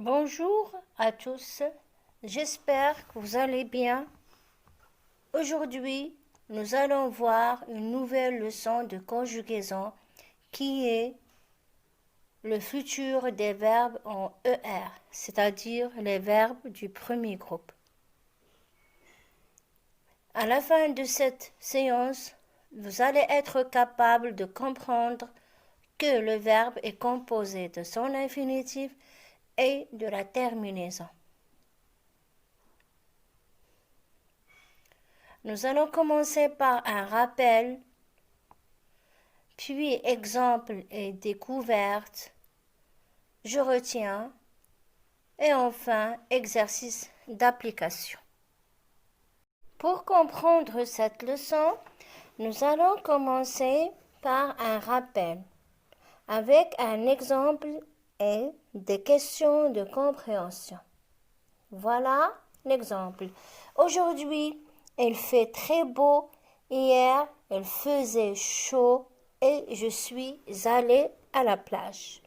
Bonjour à tous, j'espère que vous allez bien. Aujourd'hui, nous allons voir une nouvelle leçon de conjugaison qui est le futur des verbes en ER, c'est-à-dire les verbes du premier groupe. À la fin de cette séance, vous allez être capable de comprendre que le verbe est composé de son infinitif et de la terminaison. Nous allons commencer par un rappel, puis exemple et découverte, je retiens, et enfin exercice d'application. Pour comprendre cette leçon, nous allons commencer par un rappel, avec un exemple et des questions de compréhension. Voilà l'exemple. Aujourd'hui, il fait très beau. Hier, il faisait chaud et je suis allée à la plage.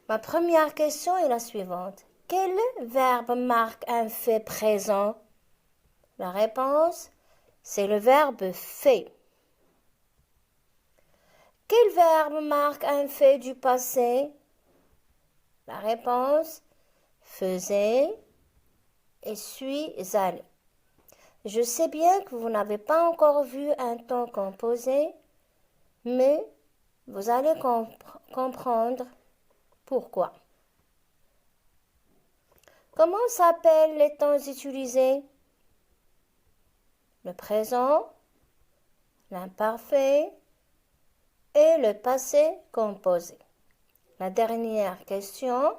Ma première question est la suivante. Quel verbe marque un fait présent? La réponse, c'est le verbe fait. Quel verbe marque un fait du passé? La réponse, faisait et suis allé. Je sais bien que vous n'avez pas encore vu un temps composé, mais vous allez comprendre pourquoi. Comment s'appellent les temps utilisés? Le présent, l'imparfait et le passé composé. La dernière question.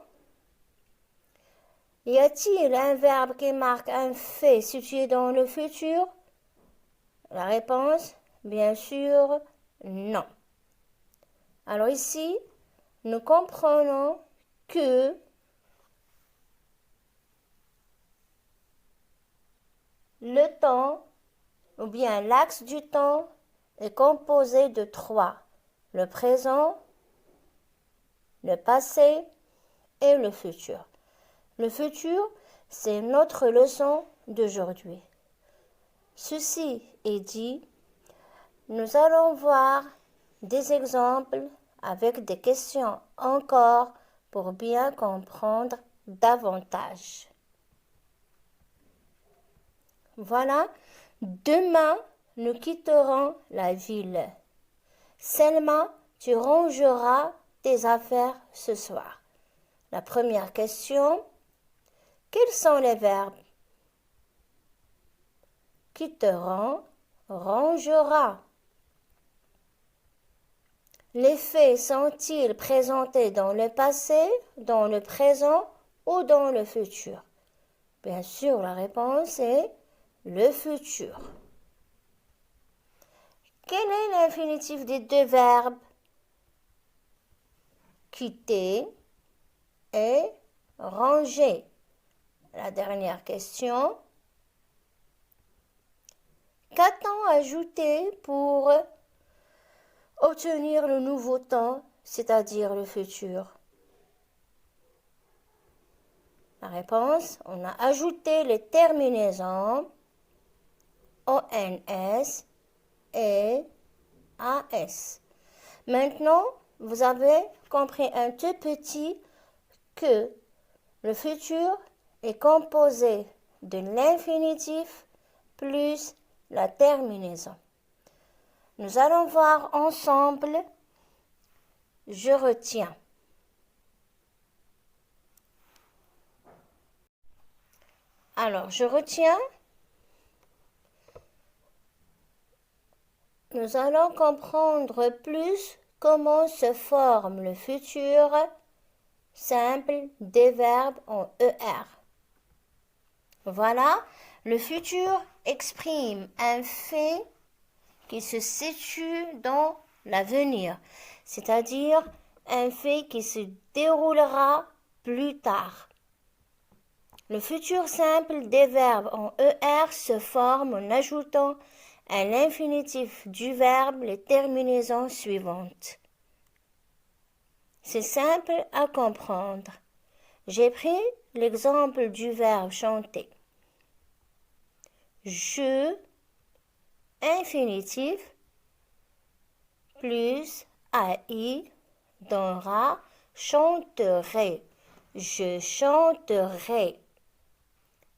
Y a-t-il un verbe qui marque un fait situé dans le futur? La réponse, bien sûr, non. Alors ici, nous comprenons que le temps, ou bien l'axe du temps, est composé de trois. Le présent, le passé et le futur. Le futur, c'est notre leçon d'aujourd'hui. Ceci est dit, nous allons voir des exemples avec des questions encore pour bien comprendre davantage. Voilà, demain, nous quitterons la ville. Selma, tu rangeras tes affaires ce soir. La première question, quels sont les verbes? Quitteront, rangera. Les faits sont-ils présentés dans le passé, dans le présent ou dans le futur? Bien sûr, la réponse est le futur. Quel est l'infinitif des deux verbes? Quitter et ranger. La dernière question. Qu'a-t-on ajouté pour obtenir le nouveau temps, c'est-à-dire le futur? La réponse, on a ajouté les terminaisons ONS et AS. Maintenant, vous avez compris un tout petit que le futur est composé de l'infinitif plus la terminaison. Nous allons voir ensemble, je retiens. Alors, je retiens. Nous allons comprendre plus comment se forme le futur simple des verbes en ER. Voilà, le futur exprime un fait qui se situe dans l'avenir, c'est-à-dire un fait qui se déroulera plus tard. Le futur simple des verbes en ER se forme en ajoutant à l'infinitif du verbe les terminaisons suivantes. C'est simple à comprendre. J'ai pris l'exemple du verbe chanter. Je, infinitif, plus AI donnera chanterai. Je chanterai.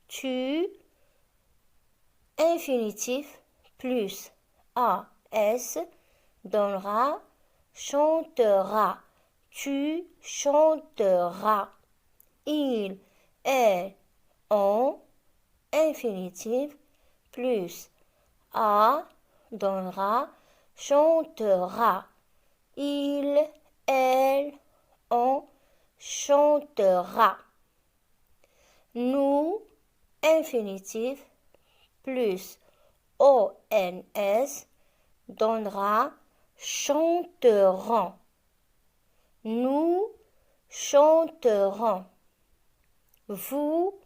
Tu, infinitif, plus AS donnera chantera. Tu chanteras. Il, elle, on, infinitif, plus A donnera chantera. Il, elle, on chantera. Nous, infinitif, plus ONS donnera chanterons. Nous chanterons. Vous,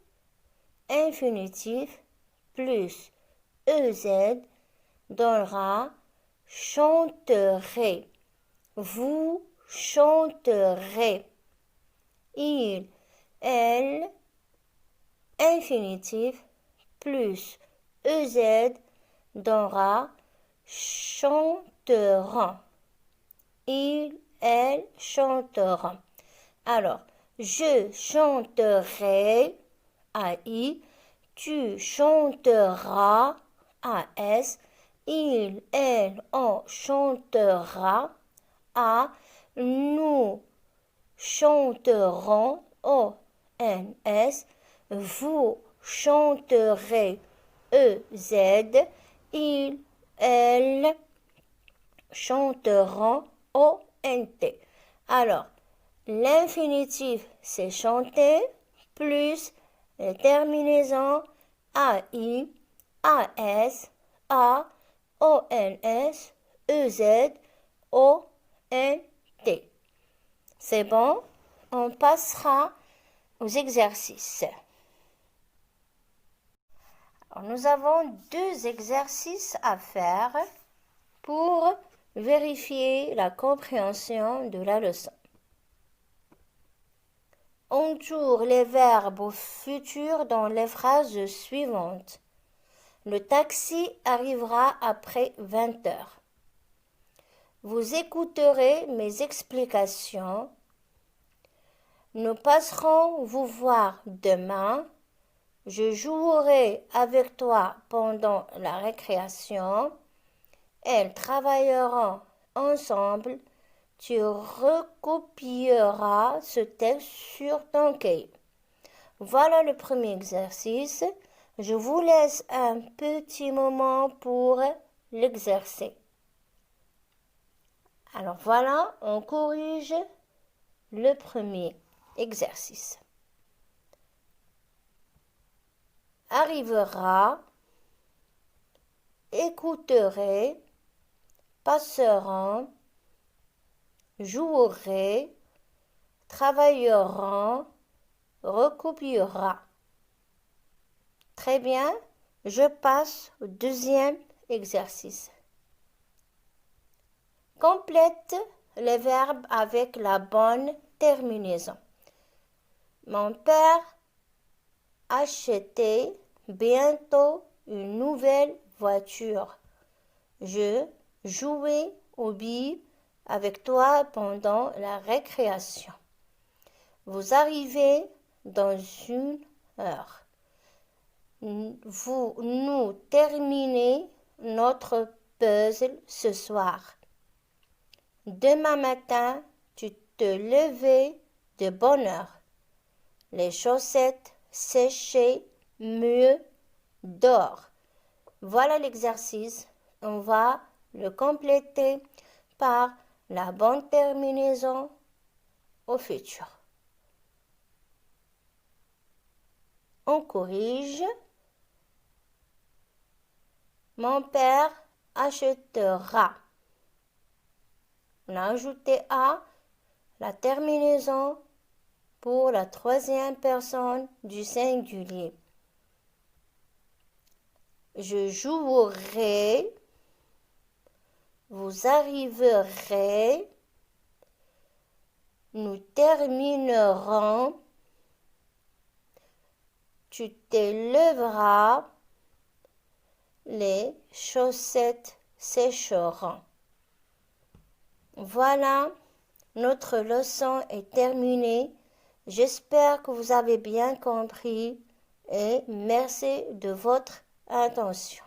infinitif, plus EZ donnera chanterez. Vous chanterez. Il, elle, infinitif, plus EZ donnera chanteront. Il, elle chanteront. Alors, je chanterai AI, tu chanteras AS, il, elle, on chantera A, nous chanterons ONS, vous chanterez EZ, il, elle chanteront ONT. Alors, l'infinitif, c'est chanter, plus les terminaisons AI, AS, A, ONS, EZ, ONT. C'est bon? On passera aux exercices. Alors, nous avons 2 exercices à faire pour vérifier la compréhension de la leçon. Entoure les verbes au futur dans les phrases suivantes. Le taxi arrivera après 20 heures. Vous écouterez mes explications. Nous passerons vous voir demain. Je jouerai avec toi pendant la récréation. Elles travailleront ensemble. Tu recopieras ce texte sur ton cahier. Voilà le premier exercice. Je vous laisse un petit moment pour l'exercer. Alors voilà, on corrige le premier exercice. Arrivera, écouterai, passeront, jouerai, travailleront, recopiera. Très bien, je passe au deuxième exercice. Complète les verbes avec la bonne terminaison. Mon père achetait bientôt une nouvelle voiture. Je jouais aux billes avec toi pendant la récréation. Vous arrivez dans 1 heure. Nous terminez notre puzzle ce soir. Demain matin, tu te levais de bonne heure. Les chaussettes séchées mieux dehors. Voilà l'exercice. On va le compléter par la bonne terminaison au futur. On corrige. Mon père achètera. On a ajouté à la terminaison pour la 3e personne du singulier. Je jouerai, vous arriverez, nous terminerons, tu te lèveras, les chaussettes sécheront. Voilà, notre leçon est terminée. J'espère que vous avez bien compris et merci de votre attention.